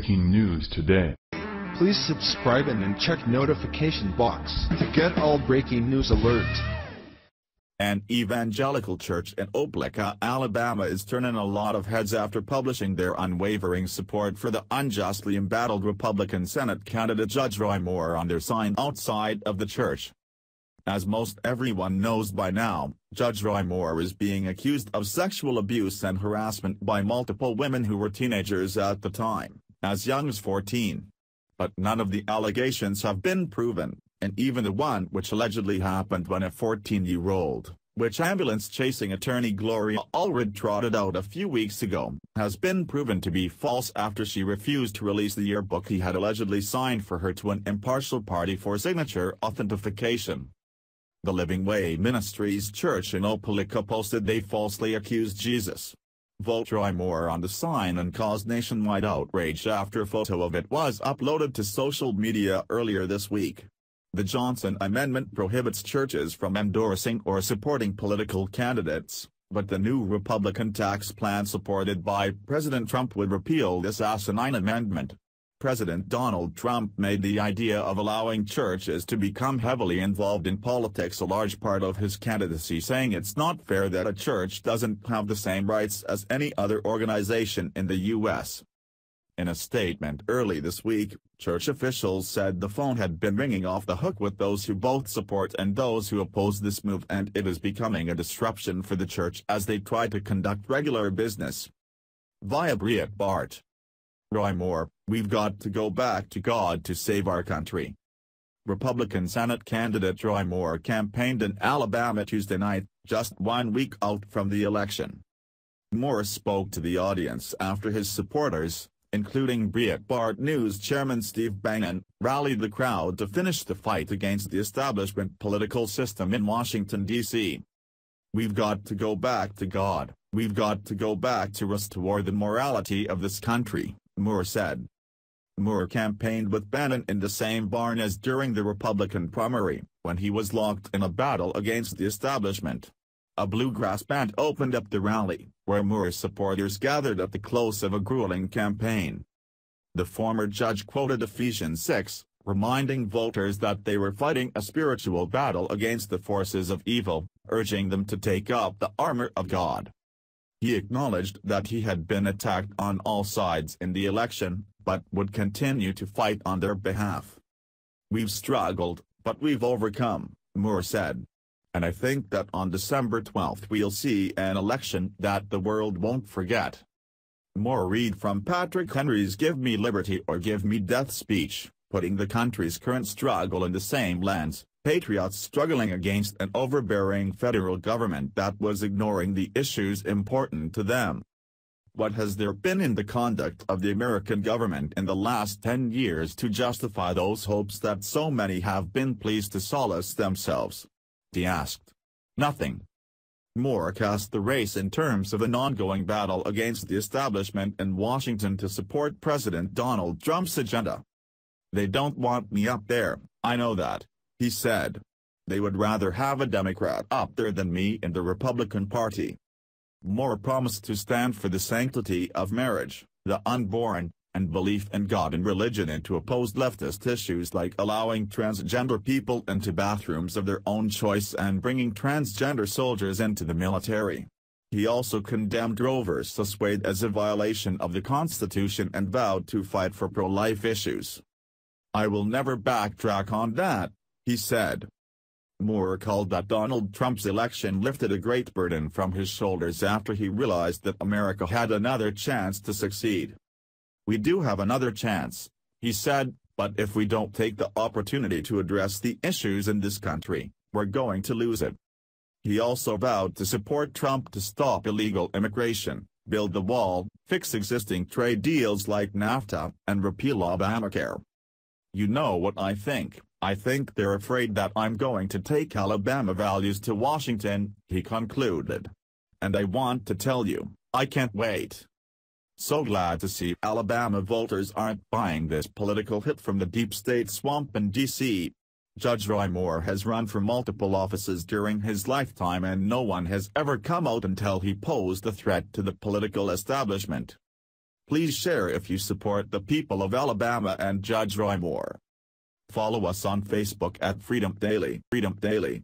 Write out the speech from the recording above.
breaking news today. Please subscribe and check notification box to get all breaking news alerts. An evangelical church in Opelika, Alabama is turning a lot of heads after publishing their unwavering support for the unjustly embattled Republican Senate candidate Judge Roy Moore on their sign outside of the church. As most everyone knows by now, Judge Roy Moore is being accused of sexual abuse and harassment by multiple women who were teenagers at the time, as young as 14. But none of the allegations have been proven, and even the one which allegedly happened when a 14-year-old, which ambulance-chasing attorney Gloria Allred trotted out a few weeks ago, has been proven to be false after she refused to release the yearbook he had allegedly signed for her to an impartial party for signature authentication. The Living Way Ministries Church in Opelika posted they falsely accused Jesus. Vote Roy Moore on the sign and caused nationwide outrage after a photo of it was uploaded to social media earlier this week. The Johnson Amendment prohibits churches from endorsing or supporting political candidates, but the new Republican tax plan supported by President Trump would repeal this asinine amendment. President Donald Trump made the idea of allowing churches to become heavily involved in politics a large part of his candidacy, saying it's not fair that a church doesn't have the same rights as any other organization in the U.S. In a statement early this week, church officials said the phone had been ringing off the hook with those who both support and those who oppose this move, and it is becoming a disruption for the church as they try to conduct regular business. Via Breitbart. Roy Moore, we've got to go back to God to save our country. Republican Senate candidate Roy Moore campaigned in Alabama Tuesday night, just 1 week out from the election. Moore spoke to the audience after his supporters, including Breitbart News chairman Steve Bannon, rallied the crowd to finish the fight against the establishment political system in Washington, D.C. We've got to go back to God, we've got to go back to restore the morality of this country, Moore said. Moore campaigned with Bannon in the same barn as during the Republican primary, when he was locked in a battle against the establishment. A bluegrass band opened up the rally, where Moore's supporters gathered at the close of a grueling campaign. The former judge quoted Ephesians 6, reminding voters that they were fighting a spiritual battle against the forces of evil, urging them to take up the armor of God. He acknowledged that he had been attacked on all sides in the election, but would continue to fight on their behalf. We've struggled, but we've overcome, Moore said. And I think that on December 12 we'll see an election that the world won't forget. Moore read from Patrick Henry's Give Me Liberty or Give Me Death speech, putting the country's current struggle in the same lens, patriots struggling against an overbearing federal government that was ignoring the issues important to them. What has there been in the conduct of the American government in the last 10 years to justify those hopes that so many have been pleased to solace themselves? He asked. Nothing. Moore cast the race in terms of an ongoing battle against the establishment in Washington to support President Donald Trump's agenda. They don't want me up there, I know that, he said. They would rather have a Democrat up there than me in the Republican Party. Moore promised to stand for the sanctity of marriage, the unborn, and belief in God and religion, and to oppose leftist issues like allowing transgender people into bathrooms of their own choice and bringing transgender soldiers into the military. He also condemned Roe vs. Wade as a violation of the Constitution and vowed to fight for pro-life issues. I will never backtrack on that, he said. Moore called that Donald Trump's election lifted a great burden from his shoulders after he realized that America had another chance to succeed. We do have another chance, he said, but if we don't take the opportunity to address the issues in this country, we're going to lose it. He also vowed to support Trump to stop illegal immigration, build the wall, fix existing trade deals like NAFTA, and repeal Obamacare. You know what I think they're afraid that I'm going to take Alabama values to Washington, he concluded. And I want to tell you, I can't wait. So glad to see Alabama voters aren't buying this political hit from the deep state swamp in D.C. Judge Roy Moore has run for multiple offices during his lifetime, and no one has ever come out until he posed a threat to the political establishment. Please share if you support the people of Alabama and Judge Roy Moore. Follow us on Facebook at Freedom Daily.